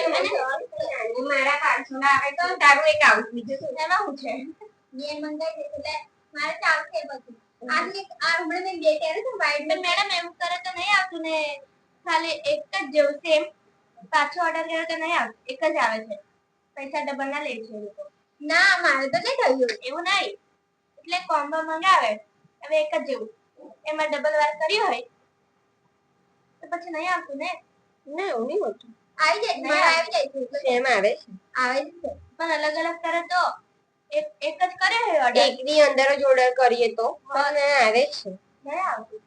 મારા 500 આવે તો તારું એક આવું બીજું શું એમાં શું છે બે મંગાઈ દે એટલે મારે ચાલશે બધું આટલી આ હમણાં મેં બે કર્યું તો વાઈટ મેડમ એમ કરે તો નહીં આવતું ને ખાલી એક જ જેવું સેમ પાછો ઓર્ડર કર્યો તો નહીં આવતું એક જ આવે છે પૈસા ડબલ ના લે છે લોકો ના મારે તો નહીં થયું એવું નહીં એટલે કોમ્બો મંગાવે હવે એક જ જેવું એમાં ડબલ વાર કર્યું હોય તો પછી નહીં આવતું ને ના એવું નહીં હોતું આવી જાય મારે આવી જાય છે સેમ આવે છે પણ અલગ અલગ કરે તો એક જ કરે છે ઓર્ડર એકની અંદર જ ઓર્ડર કરીએ તો પણ આવે છે નહીં આવતું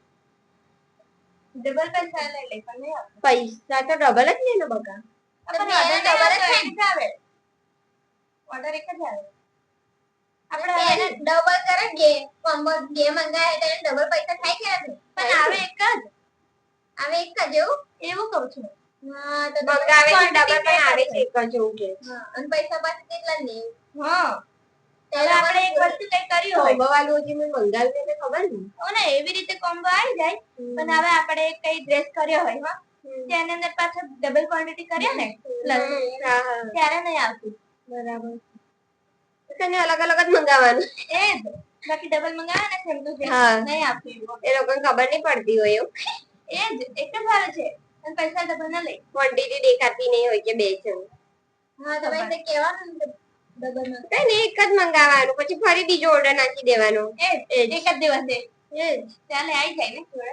ડબલ પૈસા લઈ લે પણ નહીં આવતું પૈસા તો ડબલ જ નહીં ને બકા પણ ઓર્ડર ડબલ જ આવે ઓર્ડર એક જ આવે આપણે એને ડબલ કરે કે કોમ્બો જે મંગાય તો ડબલ પૈસા થાય કે પણ આવે એક જ એવું કહું છું હા તો મંગાવે છે ડબલ પણ આવે છે એક જ એવું કે હા અને પૈસા પાછા કેટલા ને હા ત્યારે આપણે એક વસ્તુ કઈ કર્યું હોય કોમ્બો વાળું જે મેં મંગાવ્યું ને ખબર ને ઓ ને એવી રીતે કોમ્બો આવી જાય પણ હવે આપણે કઈ ડ્રેસ કર્યો હોય હા તેની અંદર પાછા ડબલ ક્વોન્ટિટી કર્યા ને પ્લસ ત્યારે નહીં આવતું બરાબર તને અલગ અલગ જ મંગાવવાનું એ જ બાકી ડબલ મંગાવે ને સેમ ટુ સેમ નહીં આપતું એ લોકોને ખબર નહીં પડતી હોય એવું એ જ એક જ આવે છે અને પૈસા ડબલ ના લે ક્વોન્ટિટી દેખાતી નહીં હોય કે બે છે હા તો ભાઈ કહેવાનું ને ડબલ માં કઈ નહીં એક જ મંગાવવાનું પછી ફરી બીજો ઓર્ડર નાખી દેવાનો એ એક જ દિવસે એ ચાલે આવી જાય ને જોડે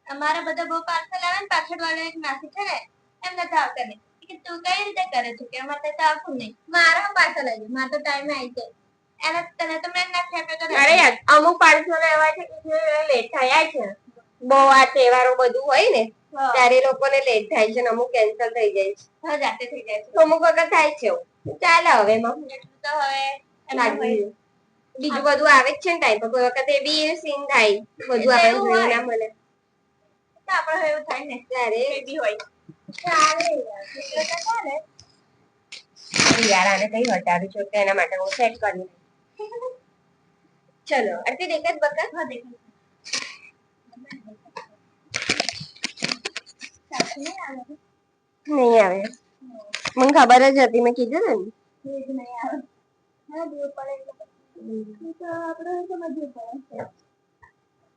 અમારા બધા બહુ પાર્સલ આવે ને પાછળ વાળો એક નાસી છે ને એમ નથી આવતા ને કે તું કઈ રીતે કરે છે કે અમારે તો આવતું નહીં મારા પાર્સલ આવી મારો તો ટાઈમ આવી જાય એને તને તો મેં નથી આપ્યો તો અરે યાર અમુક પાર્સલ એવા છે કે લેટ થયા છે બહુ આ તહેવારો બધું હોય ને ત્યારે લોકોને લેટ થાય છે અમુક કેન્સલ થઈ જાય છે હા જાતે થઈ જાય છે અમુક વખત થાય છે ચાલે હવે એમાં તો હવે બીજું બધું આવે જ છે ને ટાઈમ પર કોઈ વખત એ બી સીન થાય બધું આપણે જોયું ના મળે તો આપણે એવું થાય ને ત્યારે બી હોય ચાલે યાર આને કઈ હટાડું છું તો એના માટે હું સેટ કરી ચલો આટલી દેખાત બકા હા દેખાત નહીં આવે મને ખબર જ હતી મેં કીધું ને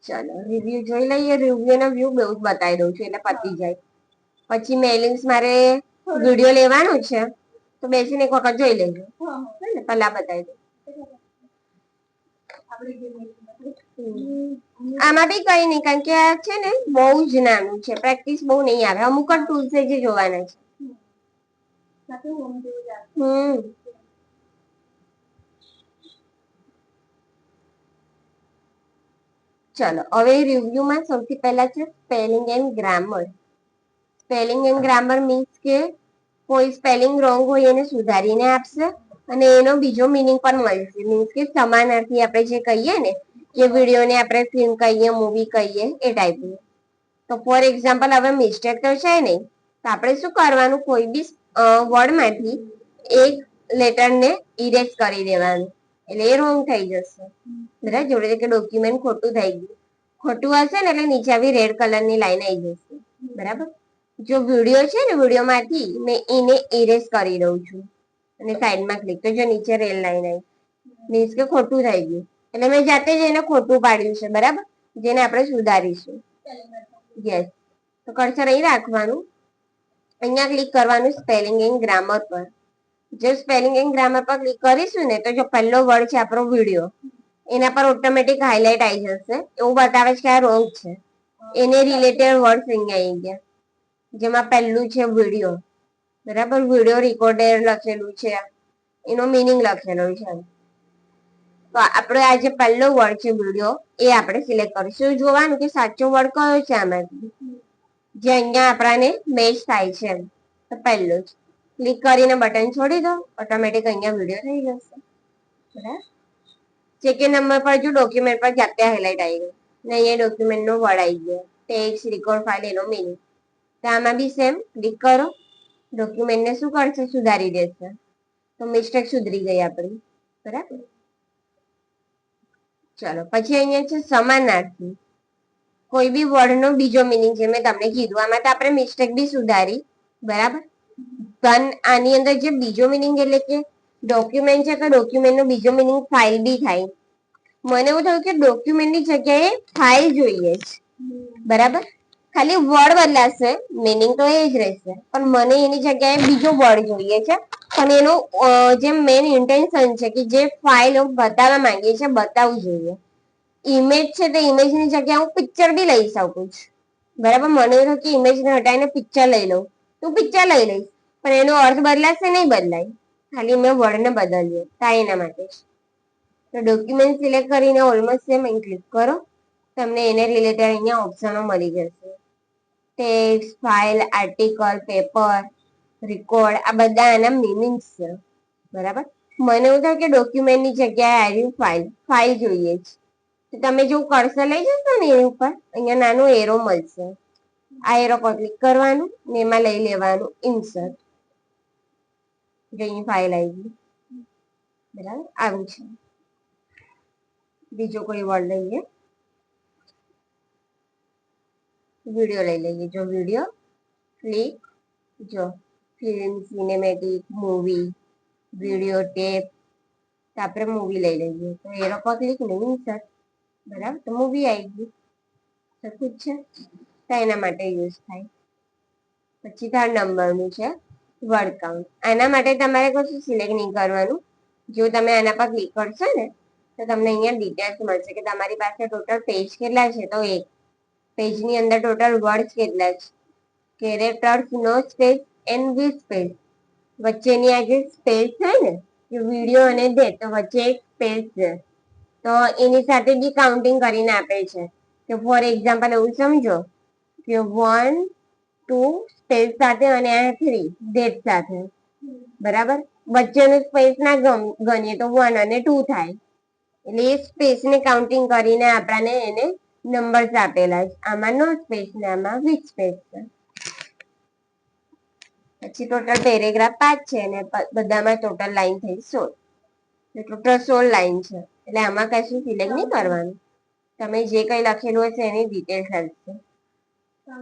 ચલો રિવ્યુ જોઈ લઈએ રિવ્યુ નો વ્યૂ બહુ જ બતાવી દઉં છું એટલે પતી જાય પછી મેલિંગ્સ મારે વિડિયો લેવાનું છે તો બેસીને એક વખત જોઈ લેજો ને પહેલા બતાવી દઉં આમાં બી કઈ નહીં કારણ કે આ છે ને બહુ જ નાનું છે પ્રેક્ટિસ બહુ નહીં આવે અમુક જ ટૂલ્સ જ જોવાના છે ચલો હવે રિવ્યુમાં સૌથી પહેલા છે spelling and grammar spelling and grammar means કે કોઈ સ્પેલિંગ રોંગ હોય એને સુધારીને આપશે અને એનો બીજો મિનિંગ પણ મળશે મીન્સ કે સમાનાર્થી આપણે જે કહીએ ને કે વિડીયોને આપણે ફિલ્મ કહીએ મૂવી કહીએ એ ટાઈપનું તો ફોર એક્ઝામ્પલ હવે મિસ્ટેક તો છે નહીં તો આપણે શું કરવાનું કોઈ બી વર્ડમાંથી એક લેટરને ઇરેઝ કરી દેવાનું એટલે એ રોંગ થઈ જશે બરાબર જોડે કે ડોક્યુમેન્ટ ખોટું થઈ ગયું ખોટું હશે ને એટલે નીચે આવી રેડ કલરની લાઈન આવી જશે બરાબર જો વિડીયો છે ને વિડીયોમાંથી મેં એને ઇરેઝ કરી દઉં છું અને સાઈડમાં ક્લિક તો જો નીચે રેલ લાઈન આવી મીન્સ કે ખોટું થઈ ગયું એટલે મેં જાતે જ એને ખોટું પાડ્યું છે બરાબર જેને આપણે સુધારીશું યસ તો કર્સર અહીં રાખવાનું અહીંયા ક્લિક કરવાનું સ્પેલિંગ એન્ડ ગ્રામર પર જો સ્પેલિંગ એન્ડ ગ્રામર પર ક્લિક કરીશું ને તો જો પહેલો વર્ડ છે આપણો વિડીયો એના પર ઓટોમેટિક હાઇલાઇટ આવી જશે એવું બતાવે છે કે આ રોંગ છે એને રિલેટેડ વર્ડ્સ અહીંયા આવી ગયા જેમાં પહેલું છે વિડીયો બરાબર વિડીયો રેકોર્ડર લખેલું છે એનો મિનિંગ લખેલો છે તો આપણે આ જે પહેલો વર્ડ છે વિડીયો એ આપણે સિલેક્ટ કરીશું જોવાનું કે સાચો વર્ડ કયો છે આમાંથી જે અહીંયા આપણાને મેચ થાય છે તો પહેલો જ ક્લિક કરીને બટન છોડી દો ઓટોમેટિક અહીંયા વિડીયો થઈ જશે બરાબર સેકન્ડ નંબર પર જો ડોક્યુમેન્ટ પર જાતે હાઇલાઇટ આવી ગયો ને અહીંયા ડોક્યુમેન્ટનો વર્ડ આવી ગયો ટેક્સ્ટ રેકોર્ડ ફાઇલ એનો મિનિંગ તો આમાં બી સેમ ક્લિક કરો ડોક્યુમેન્ટને શું કરશે સુધારી દેશે તો મિસ્ટેક સુધરી ગઈ આપણી બરાબર ચલો પછી અહીંયા છે સમાનાર્થી કોઈ બી વર્ડનો બીજો મિનિંગ જે મેં તમને કીધું આમાં તો આપણે મિસ્ટેક બી સુધારી બરાબર. ધન આની અંદર જે બીજો મિનિંગ એટલે કે ડોક્યુમેન્ટ છે તો ડોક્યુમેન્ટ નો બીજો મિનિંગ ફાઇલ બી થાય. મને એવું થયું કે ડોક્યુમેન્ટની જગ્યાએ ફાઇલ જોઈએ છે, બરાબર. ખાલી વર્ડ બદલાશે, મિનિંગ તો એ જ રહેશે, પણ મને એની જગ્યાએ બીજો વર્ડ જોઈએ છે. પણ એનું જે મેઇન ઇન્ટેન્શન છે કે જે ફાઇલ બતાવવા માંગીએ છીએ બતાવવું જોઈએ. ઇમેજ છે તો ઇમેજની જગ્યાએ હું પિક્ચર બી લઈ શકું છું, બરાબર. મને એવું કે ઇમેજને હટાવીને પિક્ચર લઈ લઉં, તું પિક્ચર લઈ લઈશ, પણ એનો અર્થ બદલાશે નહીં બદલાય, ખાલી મેં વર્ડને બદલીએ તા એના માટે. તો ડોક્યુમેન્ટ સિલેક્ટ કરીને ઓલમોસ્ટ સેમ અહીં ક્લિક કરો, તમને એને રિલેટેડ અહીંયા ઓપ્શનો મળી જશે. Text, file, article, paper, record, આ બધા એના મિનિંગ્સ છે, બરાબર. મને એવું થાય કે ડોક્યુમેન્ટની જગ્યાએ આવ્યું ફાઇલ, ફાઇલ જોઈએ છે. તો તમે જો કર્સર લઈ જશો ને એની ઉપર અહીંયા નાનું એરો મળશે, આ એરો પર ક્લિક કરવાનું ને એમાં લઈ લેવાનું ઇન્સર્ટ. જો અહીં ફાઇલ આવી ગઈ, બરાબર. આવું છે. બીજો કોઈ વર્ડ લઈએ, વિડીયો લઈ લઈએ. જો વિડીયો ક્લિક, જો film, cinematic, movie, video tape, તો આપણે મૂવી લઈ લઈએ તો એરો પર ક્લિક ને ઇન્સર્ટ, બરાબર. તો મૂવી આવી ગયું, સરખું જ છે. તો એના માટે યુઝ થાય. પછી 3rd નંબરનું છે વર્ડ કાઉન્ટ. આના માટે તમારે કશું સિલેક્ટ નહીં કરવાનું. જો તમે આના પર ક્લિક કરશો ને તો તમને અહીંયા ડિટેલ્સ મળશે કે તમારી પાસે ટોટલ પેજ કેટલા છે. તો એક પેજની અંદર ટોટલ વર્ડ્સ કેટલા છે, characters, no space and with space. વચ્ચેની આ જે સ્પેસ છે ને કે વિડીયો અને દે તો વચ્ચે એક સ્પેસ છે, તો એની સાથે બી કાઉન્ટિંગ કરીને આપે છે. કે ફોર એક્ઝામ્પલ એવું સમજો કે 1 2 સ્પેસ સાથે અને આ 3 ડેટ સાથે, બરાબર. વચ્ચેનું સ્પેસ ના ગણીએ તો 1 અને 2 થાય. એટલે એ સ્પેસ ને કાઉન્ટિંગ કરીને આપણને એને નંબર્સ આપેલા છે. આમાં નો સ્પેસ ને આમાં વિથ સ્પેસ છે. પછી ટોટલ પેરેગ્રાફ 5 છે અને બધામાં ટોટલ લાઈન થઈ 16. ટોટલ 16 લાઈન છે. એટલે આમાં કશું સિલેક્ટ નહીં કરવાનું, તમે જે કઈ લખેલું હશે એની ડિટેલ્સ આવશે,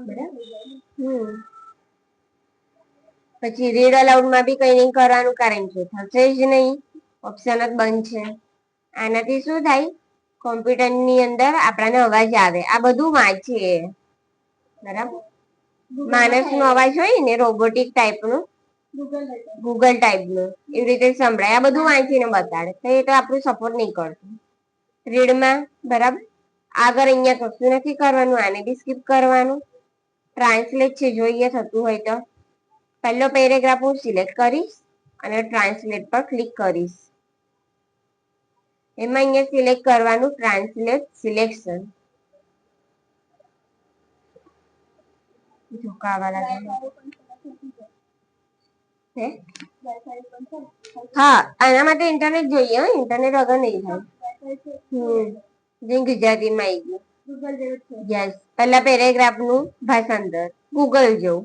બરાબર. પછી રીડ અલાઉડ માં બી કઈ નહીં કરવાનું, કારણ કે થશે જ નહીં, ઓપ્શન જ બંધ છે. આનાથી શું થાય, કોમ્પ્યુટરની અંદર આપણને અવાજ આવે, આ બધું વાંચીએ, બરાબર. માણસનો અવાજ હોય ને રોબોટિક ટાઈપનું, ગૂગલ ટાઈપનું એવી રીતે સંભળાય, આ બધું વાંચીને બતાડે, તો એ તો આપણું સપોર્ટ નહીં કરતું રીડમાં, બરાબર. આગળ અહીંયા કશું નથી કરવાનું, આને બી સ્કીપ કરવાનું. ટ્રાન્સલેટ છે, જોઈએ થતું હોય તો પહેલો પેરેગ્રાફ હું સિલેક્ટ કરીશ અને ટ્રાન્સલેટ પર ક્લિક કરીશ. એમાં અહીંયા સિલેક્ટ કરવાનું ટ્રાન્સલેટ સિલેક્શન. હા, આના માટે ઇન્ટરનેટ જોઈએ, ઇન્ટરનેટ વગર નહીં થાય. ગુજરાતીમાં આવી ગયું. યસ, પહેલા પેરેગ્રાફ નું ભાષાંતર ગૂગલ જેવું.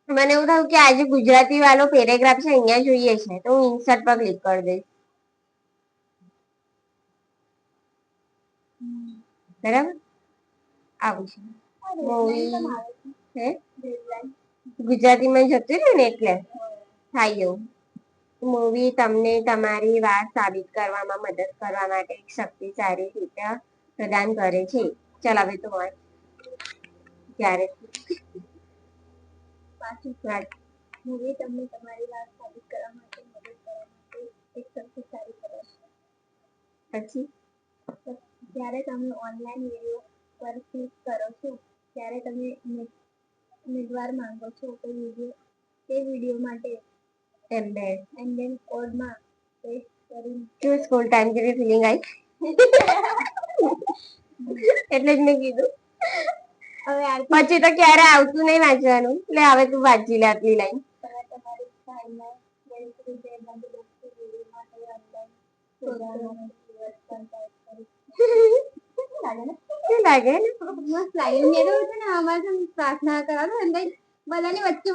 મને એવું થયું કે આજે ગુજરાતી વાળો પેરેગ્રાફ છે અહીંયા જોઈએ છે, તો હું ઇન્સર્ટ પર ક્લિક કરી દઈશ, બરાબર. આવું છે. મૂવી ગુજરાતીમાં જતું રહ્યું ને એટલે થાય એવું. મૂવી તમને તમારી વાત સાબિત કરવામાં મદદ કરવા માટે એક શક્તિશાળી રીતે પ્રદાન કરે છે. ચાલ હવે તો વાત ક્યારે મૂવી તમને તમારી વાત સાબિત કરવા માટે મદદ કરવા માટે એક શક્તિશાળી પ્રદાન. પછી જ્યારે તમે ઓનલાઈન વિડીયો પર ક્લિક કરો છો ત્યારે તમે ઉમેદવાર માંગો છો કે વિડીયો તે વિડીયો માટે એમ્બેડ કોડમાં પેસ્ટ કરી જો સ્કૂલ ટાઈમ જેવી ફિલિંગ આવી. એટલે જ મેં કીધું હવે પછી તો ક્યારે આવતું નહીં વાંચવાનું, એટલે હવે તું વાંચી લે આટલી લાઈન. લાગે ને મસ્ત લાગે. મેં તો છે ને અમારે પ્રાર્થના કરવાનું બધાની વચ્ચે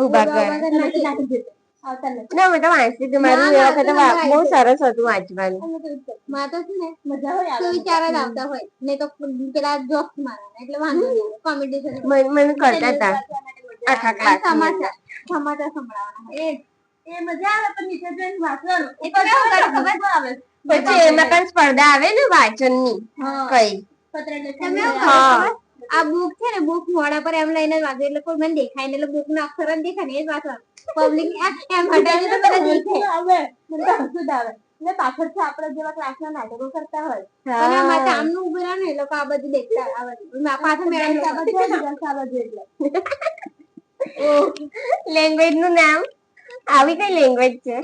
ઉભા કરે. ના મેં તો વાંચતી હતી, મારું એ વખતે બહુ સરસ હતું વાંચવાનું. માં તો છે ને મજા હોય આવે, વિચાર જ આવતા હોય ને તો પેલા જોક્સ મારવાના એટલે વાંધો નહીં, કોમેડી મને કરતા હતા આખા ક્લાસ સમાચાર સંભળાવવાના એ મજા આવે, પણ નીચે જઈને વાંચવાનું એ તો ખબર આવે. પછી એમાં પણ સ્પર્ધા આવે ને વાંચનની કઈ. આ બુક છે ને, બુક મોડા પર એમ લઈને વાંચો એટલે કોઈ મને દેખાય ને એટલે બુક નો અક્ષર જ દેખાય ને એ જ વાંચવાનું. પબ્લિક એમ હટાવી તો મને દેખાય આવે, મને હસું આવે એટલે પાછળથી આપણે જેવા ક્લાસના નાટકો કરતા હોય અને માથે આમનું ઉભું રહે ને એ લોકો આ બધું દેખતા આવે પાછળ મેડમ આ બધું એટલે લેંગ્વેજ નું નામ આવી કઈ લેંગ્વેજ છે?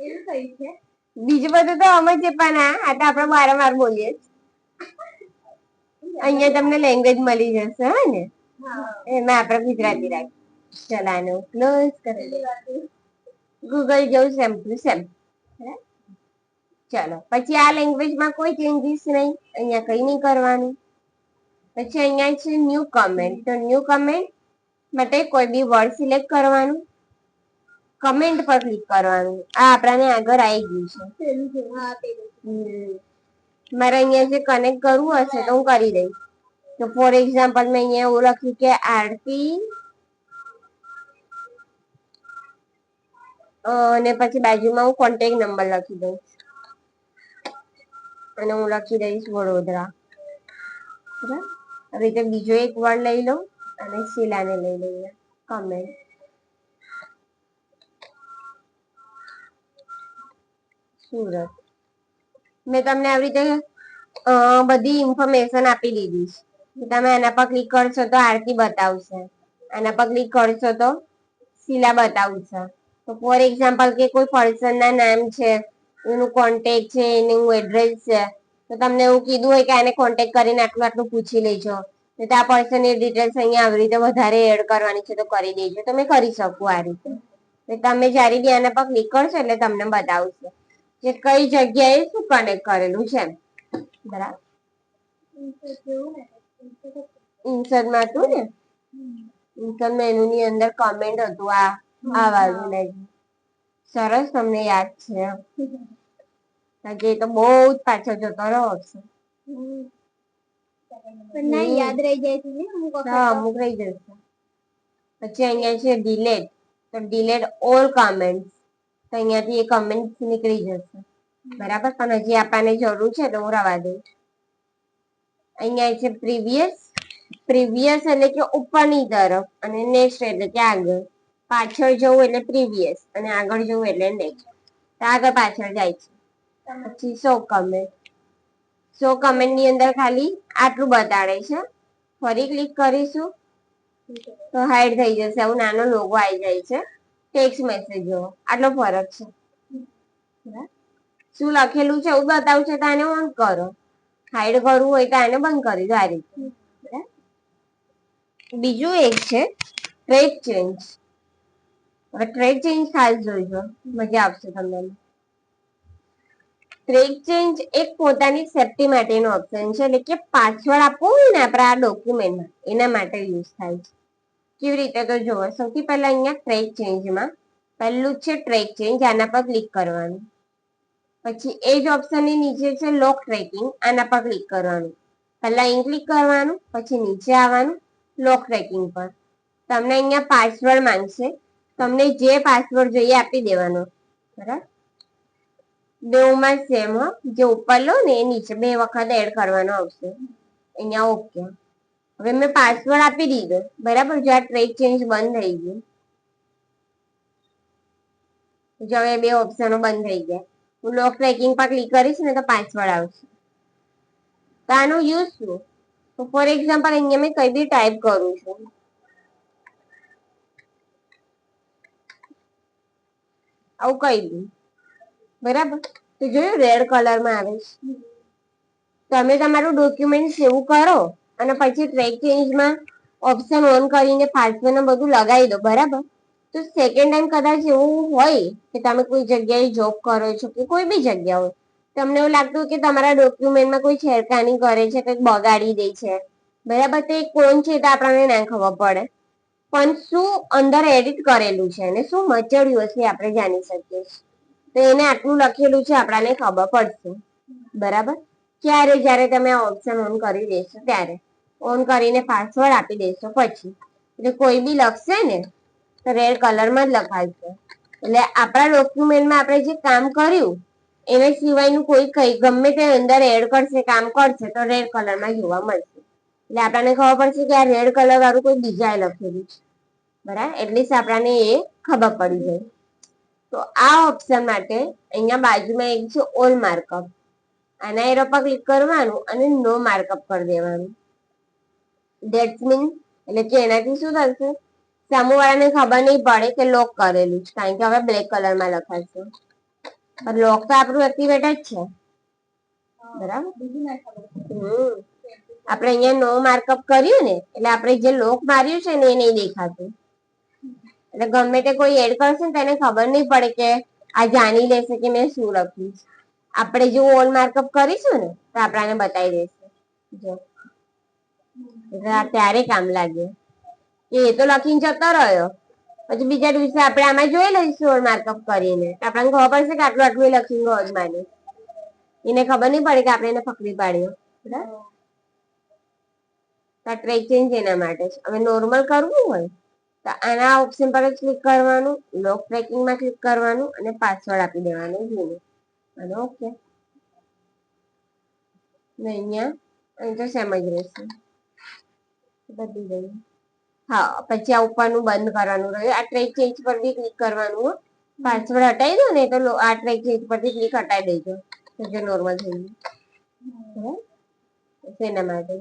એવું કઈ છે બીજું બધું તો અમે છે, પણ આ તો આપણે વારંવાર બોલીએ. અહીંયા તમને લેંગ્વેજ મળી જશે હે ને, એમાં આપણે ગુજરાતી રાખીએ. ચલાનો ક્લોઝ કરી ગૂગલ જેવું સેમ ટુ સેમ. ચલો પછી આ લેંગ્વેજમાં કોઈ ચેન્જીસ નહીં, અહીંયા કઈ નહીં કરવાનું. પછી અહીંયા છે ન્યુ કમેન્ટ, તો ન્યુ કમેન્ટ માટે કોઈ બી વર્ડ સિલેક્ટ કરવાનું, કમેન્ટ પર ક્લિક કરવાનું. આ આપણાને આગળ આવી ગયું છે. મારે અહીંયા જે કનેક્ટ કરવું હશે તો હું કરી દઈશ. તો ફોર એક્ઝામ્પલ મેં અહીંયા એવું લખ્યું કે આરતી અને પછી બાજુમાં હું કોન્ટેક્ટ નંબર લખી દઈશ અને હું લખી દઈશ વડોદરા. બરાબર, હવે રીતે બીજો એક વર્ડ લઈ લઉં અને શીલાને લઈ લઈએ કમેન્ટ. સુરત. મેં તમને આવી રીતે બધી ઇન્ફોર્મેશન આપી દીધી છે. તમે આના પર ક્લિક કરશો તો આરતી બતાવશે, આના પર ક્લિક કરશો તો શીલા બતાવશે. તો ફોર એક્ઝામ્પલ કે કોઈ પર્સન ના નામ છે, એનું કોન્ટેક્ટ છે, એનું એડ્રેસ છે, તો તમને એવું કીધું હોય કે આને કોન્ટેક્ટ કરીને આટલું આટલું પૂછી લેજો, તો આ પર્સનની ડિટેલ્સ અહીંયા આવી રીતે વધારે એડ કરવાની છે તો કરી દેજો. તમે કરી શકો આ રીતે. તમે જ્યારે બી આના પર ક્લિક કરશો એટલે તમને બતાવશે કે કઈ જગ્યાએ શું કનેક્ટ કરેલું છે. બરાબર, ઇન્સર્ટમાં હતું ને, ઇન્સર્ટ મેનુની અંદર કમેન્ટ હતું આ વાળું. સરસ, તમને યાદ છે. જે તો બહુ જ પાછળ જતો રહ્યો છે. યાદ રહી જાય છે અમુક રહી જશે. પછી અહીંયા છે ડિલેટ, તો ડિલેટ ઓલ કમેન્ટ્સ, તો અહીંયાથી એ કમેન્ટ નીકળી જશે. બરાબર, પણ હજી આપણને જરૂર છે તો હું રવા દઈશ. અહીંયા છે પ્રીવિયસ, પ્રીવિયસ એટલે કે ઉપરની તરફ અને નેક્સ્ટ એટલે કે આગળ. પાછળ જવું એટલે પ્રીવિયસ અને આગળ જવું એટલે નેક્સ્ટ. આગળ પાછળ જાય છે. પછી સો કમેન્ટ, સો કમેન્ટ ની અંદર ખાલી આટલું બતાડે છે. ફરી ક્લિક કરીશું તો હાઈડ થઈ જશે, આવું નાનો લોગો આવી જાય છે. ટેક્સ્ટ મેસેજ જેવો, આટલો ફરક છે. શું લખેલું છે એવું બતાવું છે તો આને ઓન કરો, હાઈડ કરવું હોય તો આને બંધ કરી દો. આ રીતે. બીજું એક છે ટ્રેક ચેન્જ. હવે ટ્રેક ચેન્જ ખાસ જોઈજો, મજા આવશે તમને. ટ્રેક ચેન્જ એક પોતાની સેફ્ટી માટેનો ઓપ્શન છે, એટલે કે પાસવર્ડ આપવો હોય ને આપણે આ ડોક્યુમેન્ટમાં, એના માટે યુઝ થાય છે. કેવી રીતે તો જુઓ, સૌથી પહેલા અહીંયા ટ્રેક ચેન્જમાં પહેલું છે ટ્રેક ચેન્જ, આના પર ક્લિક કરવાનું. પછી એ જ ઓપ્શનની નીચે છે લોક ટ્રેકિંગ, આના પર ક્લિક કરવાનું. પહેલા અહીં ક્લિક કરવાનું, પછી નીચે આવવાનું લોક ટ્રેકિંગ પર. તમને અહીંયા પાસવર્ડ માંગશે, તમને જે પાસવર્ડ જોઈએ આપી દેવાનો. બરાબર, બેઉમાં સેમ હો, જે ઉપર લો ને એ નીચે 2 વખત એડ કરવાનો આવશે. અહીંયા ઓકે. હવે મેં પાસવર્ડ આપી દીધો, બરાબર. જો આ ટ્રેક ચેન્જ બંધ થઈ ગયું, જો હવે 2 ઓપ્શનો બંધ થઈ ગયા. હું લોક ટ્રેકિંગ પર ક્લિક કરીશ ને તો પાસવર્ડ આવશે. તો આનો યુઝ શું? તો ફોર એક્ઝામ્પલ અહીંયા મેં કઈ બી ટાઈપ કરું છું, આવું કઈ બી, બરાબર. તો જોયું રેડ કલરમાં આવે છે. તમે તમારું ડોક્યુમેન્ટ સેવ કરો અને પછી ટ્રેક ચેન્જમાં ઓપ્શન ઓન કરીને પાસવર્ડ ને બધું લગાવી દો, બરાબર. તો સેકન્ડ ટાઈમ કદાચ એવું હોય કે તમે કોઈ જગ્યાએ જોબ કરો છો કે કોઈ બી જગ્યા હોય, તમને એવું લાગતું કે તમારા ડોક્યુમેન્ટમાં કોઈ છેડખાની કરે છે, કંઈક બગાડી દે છે, બરાબર. તો એ કોણ છે તો આપણને ના ખબર પડે. પણ શું અંદર એડિટ કરેલું છે અને શું મચડ્યું હશે આપણે જાણી શકીએ છીએ. તો એને આટલું લખેલું છે આપણાને ખબર પડશે. બરાબર. ક્યારે જ્યારે તમે આ ઓપ્શન ઓન કરી દેશો ત્યારે ઓન કરીને પાસવર્ડ આપી દેશો પછી એટલે કોઈ બી લખશે ને તો રેડ કલરમાં જ લખાશે. એટલે આપણા ડોક્યુમેન્ટમાં આપણે જે કામ કર્યું એના સિવાયનું કોઈ કઈ ગમે તે અંદર એડ કરશે કામ કરશે તો રેડ કલરમાં જોવા મળશે. એટલે આપણને ખબર પડશે કે આ રેડ કલર વાળું કોઈ બીજાએ લખેલું છે. બરાબર. એટલીસ્ટ આપણને એ ખબર પડી જાય. તો આ ઓપ્શન માટે અહીંયા બાજુમાં એક છે ઓલ માર્કઅપ. આના એરો પર ક્લિક કરવાનું અને નો માર્કઅપ કરી દેવાનું. ધેટ્સ મીન એટલે કે એનાથી શું થશે સામેવાળાને ખબર નહીં પડે કે લોક કરેલું છે કારણ કે હવે બ્લેક કલરમાં લખાશે. પણ લોક તો આપણું એક્ટિવેટ જ છે. બરાબર. આપણે અહીંયા નો માર્કઅપ કર્યું ને એટલે આપણે જે લોક માર્યું છે ને એ નહીં દેખાતું. એટલે ગમે તે કોઈ એડ કરશે ને તેને ખબર નહીં પડે કે આ જાણી લેશે કે મેં શું લખ્યું છે. આપણે જો ઓલ માર્કઅપ કરીશું ને તો આપણાને બતાવી દેશે. જો એટલે ત્યારે કામ લાગે કે એ તો લખીને જતો રહ્યો પછી બીજા દિવસે આપણે આમાં જોઈ લઈશું ઓલ માર્કઅપ કરીને આપણને ખબર પડશે કે આટલું આટલું લખીને ગયો જ માને એને ખબર નહીં પડે કે આપણે એને પકડી પાડ્યો. બરાબર. તો ટ્રેક ચેન્જ એના માટે છે. હવે નોર્મલ કરવું હોય તો આના ઓપ્શન પર જ ક્લિક કરવાનું, લોક ટ્રેકિંગમાં ક્લિક કરવાનું અને પાસવર્ડ આપી દેવાનું જૂનો અને ઓકે. ને અહીંયા અહીં તો સેમ જ રહેશે. બધી ગયું. હા પછી આ ઉપરનું બંધ કરવાનું રહ્યું. આ ટ્રેક ચેન્જ પર બી ક્લિક કરવાનું. પાસવર્ડ હટાવી દો ને તો આ ટ્રેક ચેન્જ પરથી ક્લિક હટાવી દેજો તો જે નોર્મલ થઈ ગયું. એના માટે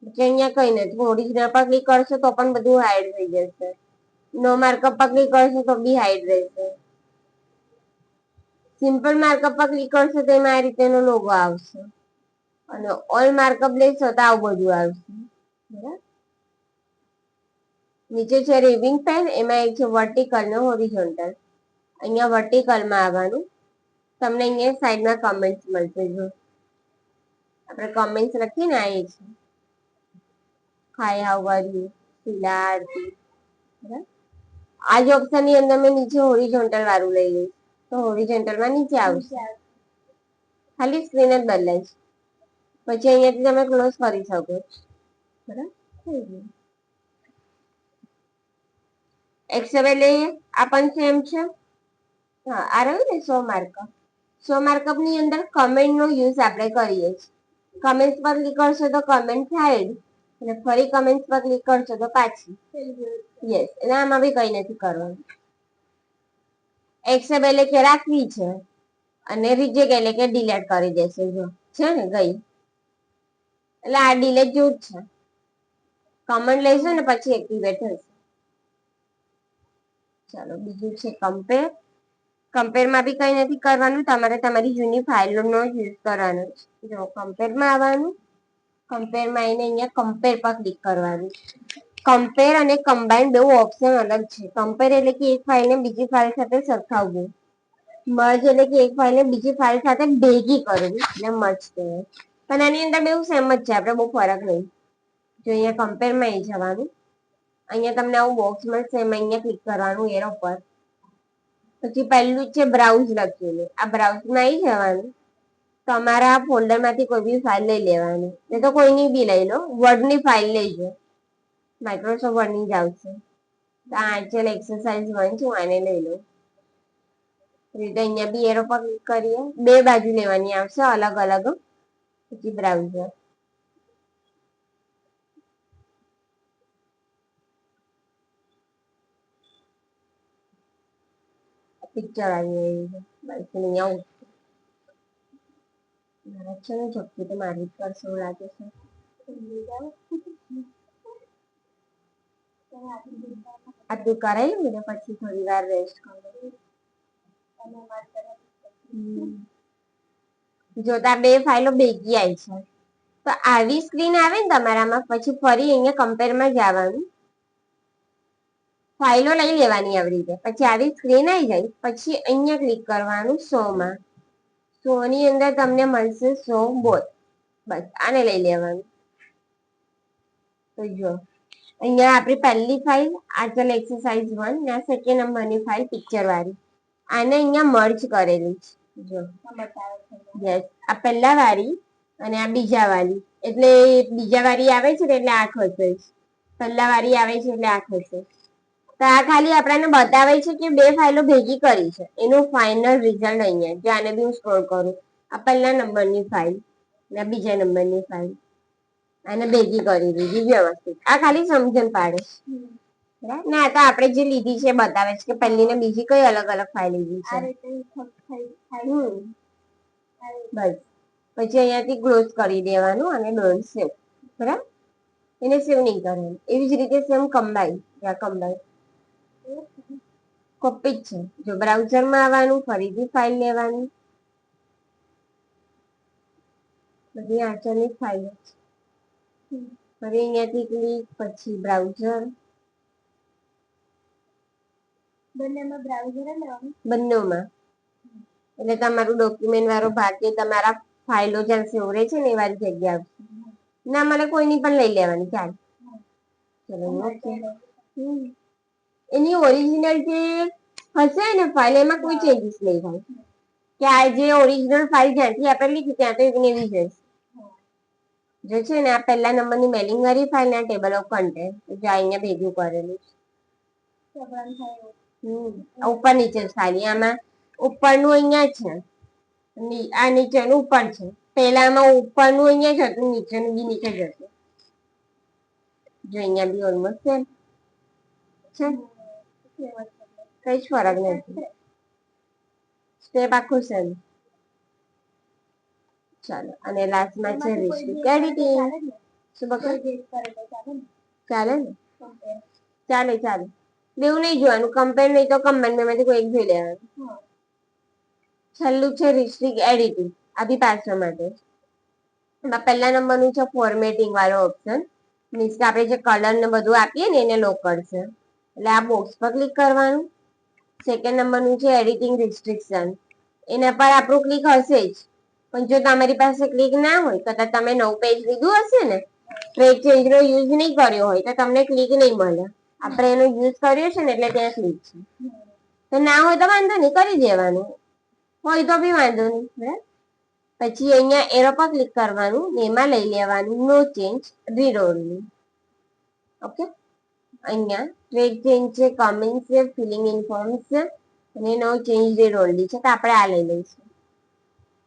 અહીંયા કઈ નથી ઓરિજિનલ પર ક્લિક કરશો તો પણ બધું હાઈડ થઈ જશે. નો માર્કઅપ પર ક્લિક કરશો તો બી હાઈડ રહેશે. સિમ્પલ માર્કઅપ પર ક્લિક કરશો તો એમાં આ રીતેનો લોગો આવશે અને ઓલ માર્કઅપ લેશો તો આવું બધું આવશે. બરાબર. નીચે છે રિવિંગ પેન એમાં એક છે વર્ટિકલ ને હોરિઝોન્ટલ. અહીંયા વર્ટિકલમાં આવવાનું. તમને અહીંયા સાઈડમાં કમેન્ટ્સ મળશે. જો આપણે કમેન્ટ્સ લખીને આ છે હાય હાઉ આર યુ શીલા આરતી. બરાબર. આ જ ઓપ્શન ની અંદર મેં નીચે હોરિઝોન્ટલ વાળું લઈ લઈશ તો હોરિઝોન્ટલમાં નીચે આવશે. ખાલી સ્ક્રીન જ બદલાય છે. પછી અહીંયાથી તમે ક્લોઝ કરી શકો છો. બરાબર. એક્સેલ આ પણ સેમ છે. હા આ રહ્યું ને 100 માર્કઅપ. 100 માર્કઅપ ની અંદર કમેન્ટ નો યુઝ આપણે કરીએ છીએ. કમેન્ટ પર ક્લિક કરશો તો કમેન્ટ હાઈડ અને ફરી કમેન્ટ પર ક્લિક કરશો તો પાછી. યસ એટલે આમાં બી કઈ નથી કરવાનું. એક્સેપ એટલે કે રાખવી છે અને રિજેક્ટ એટલે કે ડિલીટ કરી દેશે. જો છે ને ગઈ એટલે આ ડિલીટ જેવું જ છે. કમેન્ટ લઈશું ને પછી એક્ટિવેટ થશે. ચાલો બીજું છે કમ્પેર. કમ્પેરમાં બી કઈ નથી કરવાનું. તમારે તમારી જૂની ફાઇલોનો યુઝ કરવાનો છે. જો કમ્પેરમાં આવવાનું. કમ્પેરમાં આવીને અહીંયા કમ્પેર પર ક્લિક કરવાનું. કમ્પેર અને કમ્બાઈન બે ઓપ્શન અલગ છે. કમ્પેર એટલે કે એક ફાઇલને બીજી ફાઇલ સાથે સરખાવવું. મર્જ એટલે કે એક ફાઇલને બીજી ફાઇલ સાથે ભેગી કરવી એટલે મર્જ કહેવાય. પણ આની અંદર બેઉ સેમ જ છે. આપણે બહુ ફરક નહીં. જો અહીંયા કમ્પેરમાં આવી જવાનું. અહીંયા તમને આવું બોક્સ મળશે એમાં અહીંયા ક્લિક કરવાનું એરો પર. પછી પહેલું છે બ્રાઉઝ લખેલું. આ બ્રાઉઝમાં આવી જવાનું. તમારા ફોલ્ડરમાંથી કોઈ બી ફાઇલ લઈ લેવાની. નહીં તો કોઈની બી લઈ લો. વર્ડની ફાઇલ લેજો. માઇક્રોસોફ્ટ વર્ડની જ આવશે. તો આ એક્સેલ એક્સરસાઇઝ 1 છે. હું આને લઈ લઉં. રીતે અહીંયા બી એરો પર ક્લિક કરીએ. બે બાજુ લેવાની આવશે અલગ અલગ. પછી બ્રાઉઝર. પિક્ચર આવી ગયું છે. અહીંયા મારા છે ને ઝપકી તો મારી જ કરશે એવું લાગે છે. આટલું કરાવી ને પછી થોડી વાર રેસ્ટ કરો. જોતા બે ફાઇલો ભેગી આવી છે. તો આવી સ્ક્રીન આવે ને તમારામાં પછી ફરી અહીંયા કમ્પેરમાં જવાનું. ફાઇલો લઈ લેવાની આવી રીતે. પછી આવી સ્ક્રીન આવી જાય પછી અહીંયા ક્લિક કરવાનું 100 માં. 100 ની અંદર તમને મળશે 100 બોલ. બસ આને લઈ લેવાનું. તો જો અહીંયા આપણી પહેલી ફાઇલ આ ચાલ એક્સરસાઇઝ 1 ને આ સેકન્ડ નંબરની ફાઇલ પિક્ચર વાળી આને અહીંયા મર્જ કરેલી છે જો યસ આ પહેલા વાળી અને આ બીજા વાળી એટલે બીજા વાળી આવે છે ને એટલે આ ખસે પહેલા વાળી આવે છે એટલે આ ખસે તો આ ખાલી આપણને બતાવે છે કે બે ફાઇલો ભેગી કરી છે એનું ફાઇનલ રિઝલ્ટ અહીંયા જો આને બી હું સ્ક્રોલ કરું આ પહેલા નંબરની ફાઇલ અને બીજા નંબરની ફાઇલ આને ભેગી કરી દીધી વ્યવસ્થિત આ ખાલી સમજણ પાડે ને આ તો આપણે જે લીધી છે બતાવે છે કે પહેલી ને બીજી કઈ અલગ અલગ ફાઇલ લીધી છે બસ પછી અહીંયાથી ક્લોઝ કરી દેવાનું અને ડોન્ટ સેવ બરાબર એને સેવ નહીં કરવાનું એવી જ રીતે સેમ કમ્બાઈન કોપી જ છે જો બ્રાઉઝરમાં આવવાનું ફરીથી ફાઇલ લેવાની બધી આંચળની ફાઇલ ફરી અહીંયાથી ક્લિક પછી બ્રાઉઝર બંનેમાં એટલે તમારું ડોક્યુમેન્ટ વાળો ભાગ કે તમારા ફાઇલો જ્યાં સેવ રહે છે ને એ વાળી જગ્યા આવશે ના મને કોઈની પણ લઈ લેવાની ચાલ ચલો ઓકે એની ઓરિજિનલ જે હશે ને ફાઇલ એમાં કોઈ ચેન્જીસ નહીં થાય કે આ જે ઓરિજિનલ ફાઇલ જ્યાંથી આપણે લીધી ત્યાં તો એવી એવી જશે જે છે ને આ પહેલા નંબરની મેલિંગ વાળી ફાઇલ ને ટેબલ ઓફ કન્ટેન્ટ જે અહીંયા ભેગું કરેલું છે ઉપર નીચે ખાલી આમાં ઉપરનું અહીંયા છે આ નીચેનું ઉપર છે પહેલામાં ઉપરનું અહીંયા જ હતું નીચેનું બી નીચે જશે જો અહીંયા બી ઓલમોસ્ટ સેમ છે કઈ જ ફરક નથી સ્ટેપ આખું સેમ ચાલો અને લાસ્ટમાં છે રિસ્ટ્રિક્ટ એડિટિંગ શું બકર ચાલે ને ચાલે ચાલે બેવું નહીં જોવાનું કમ્પેર નહીં તો કમ્બાઈનમાંથી કોઈ એક જોઈ લેવાનું છેલ્લું છે રિસ્ટ્રિક્ટ એડિટિંગ આ બી પાછળ માટે એમાં પહેલા નંબરનું છે ફોર્મેટિંગ વાળો ઓપ્શન મીન્સ કે આપણે જે કલર ને બધું આપીએ ને એને લો કરશે એટલે આ બોક્સ પર ક્લિક કરવાનું સેકન્ડ નંબરનું છે એડિટિંગ રિસ્ટ્રિક્શન એના પર આપણું ક્લિક હશે જ પણ જો તમારી પાસે ક્લિક ના હોય કદાચ તમે નવું પેજ લીધું હશે ને ટ્રેક ચેન્જનો યુઝ નહીં કર્યો હોય તો તમને ક્લિક નહીં મળે આપણે એનો યુઝ કર્યો છે ને એટલે ત્યાં ક્લિક છે તો ના હોય તો વાંધો નહીં કરી દેવાનું હોય તો બી વાંધો નહીં બરાબર પછી અહીંયા એરો પર ક્લિક કરવાનું એમાં લઈ લેવાનું નો ચેન્જ રીડ ઓનલી ઓકે અહીંયા ટ્રેક ચેન્જ છે કમેન્ટ છે ફિલિંગ ઇન્ફોર્મ્સ છે અને નો ચેન્જ રીડ ઓનલી છે તો આપણે આ લઈ લઈશું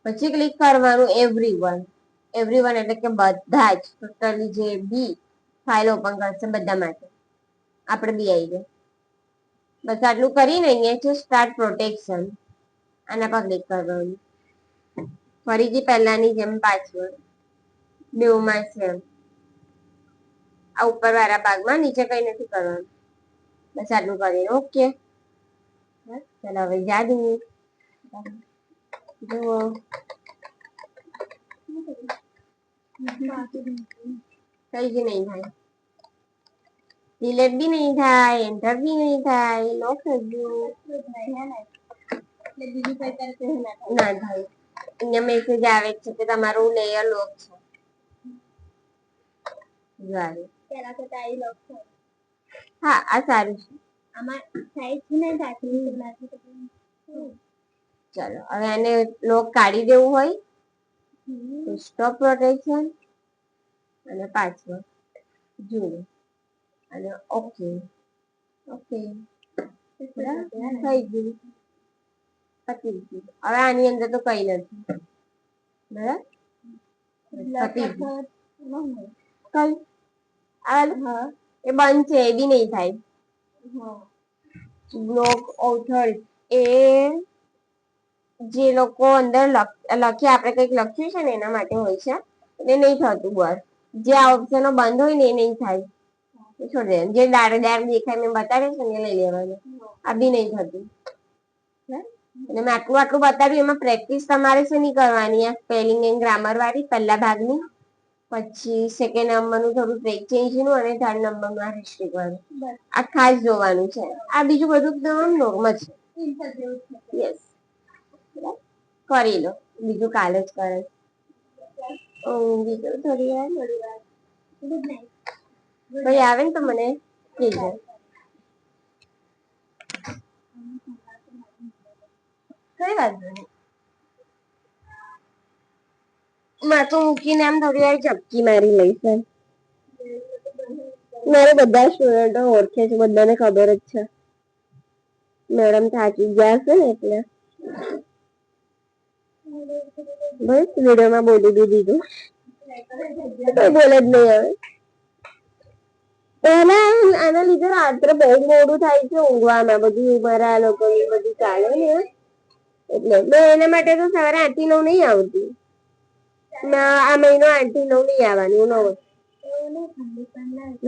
પછી ક્લિક કરવાનું એવરીવન એટલે કે બધા જ ટોટલી જે બી ફાઇલ ઓપન કરશે બધા માટે આપણે બી આવી જાય બસ આટલું કરીને અહીંયા છે સ્ટાર્ટ પ્રોટેક્શન આના પર ક્લિક કરવાનું ફરીથી પહેલાની જેમ પાછળ બેવમાં છે આ ઉપર વાળા ભાગમાં નીચે કઈ નથી કરવાનું બસ આટલું કરીને ઓકે ચાલો હવે જાદુ જુઓ કઈ જ નહીં થાય ડિલેટ બી નહીં થાય એન્ટર બી નહીં થાય લોક થયું ના થાય અહીંયા મેસેજ આવે છે કે તમારું લેયર લોક છે હા આ સારું છે ચાલો હવે આને લોક કાઢી દેવું હોય તો સ્ટોપ પ્રોટેક્શન અને પાછળ જુઓ અને ઓકે ઓકે થઈ ગયું પતી ગયું હવે આની અંદર તો કઈ નથી બરાબર કઈ એ બંધ છે એ બી નહીં થાય બ્લોક ઓથર એ જે લોકો અંદર લખીએ આપણે કંઈક લખ્યું છે ને એના માટે હોય છે એટલે નહીં થતું બસ જે આ ઓપ્શનો બંધ હોય ને એ નહીં થાય છોડી દે જે દાડ દેખાય મેં બતાવે છે ને લઈ લેવાનું આ બી નહીં થતું અને મેં આટલું બતાવ્યું એમાં પ્રેક્ટિસ તમારે છે નહીં કરવાની આ સ્પેલિંગ એન્ડ ગ્રામર વાળી પહેલા ભાગની પછી સેકન્ડ નંબરનું થોડું ટ્રેક ચેન્જનું અને થર્ડ નંબરનું આ રિસ્ટ્રિક્ટ વાળું આ ખાસ જોવાનું છે આ બીજું બધું એકદમ નોર્મલ છે યસ કરી લો બીજું કાલે જ કરે બીજું થોડી વાર ગુડ નાઇટ ભાઈ આવે ને તો મને કહેજો. કઈ વાત નહીં. માથું મૂકીને આમ થોડી વાર ઝપકી મારી લઈશ એમ. મારે બધા સ્ટુડન્ટો ઓળખે છે, બધાને ખબર જ છે. મેડમ થાકી ગયા છે ને એટલે બસ વિડીયોમાં બોલી બી દીધું. કોઈ બોલે જ નહીં હવે. એના આના લીધે રાત્રે બહુ મોડું થાય છે ઊંઘવામાં. બધું મારા લોકોની બધું ચાલે ને એટલે મેં એના માટે તો સવારે 8 થી 9 નહીં આવતી. આ મહિનો 8 થી 9 નહીં આવવાનું.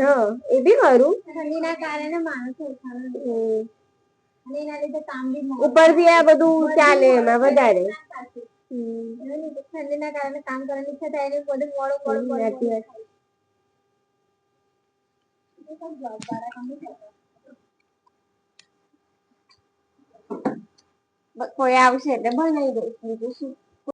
હા એ બી ખરું. ઠંડીના કારણે માણસો અને એના લીધે કામ બી ઉપરથી આ બધું ચાલે એમાં વધારે. ઠંડીના કારણે કામ કરવાની ઈચ્છા થાય ને બધું મોડું કોઈ આવશે એટલે બનાવી દઈશ બીજું શું.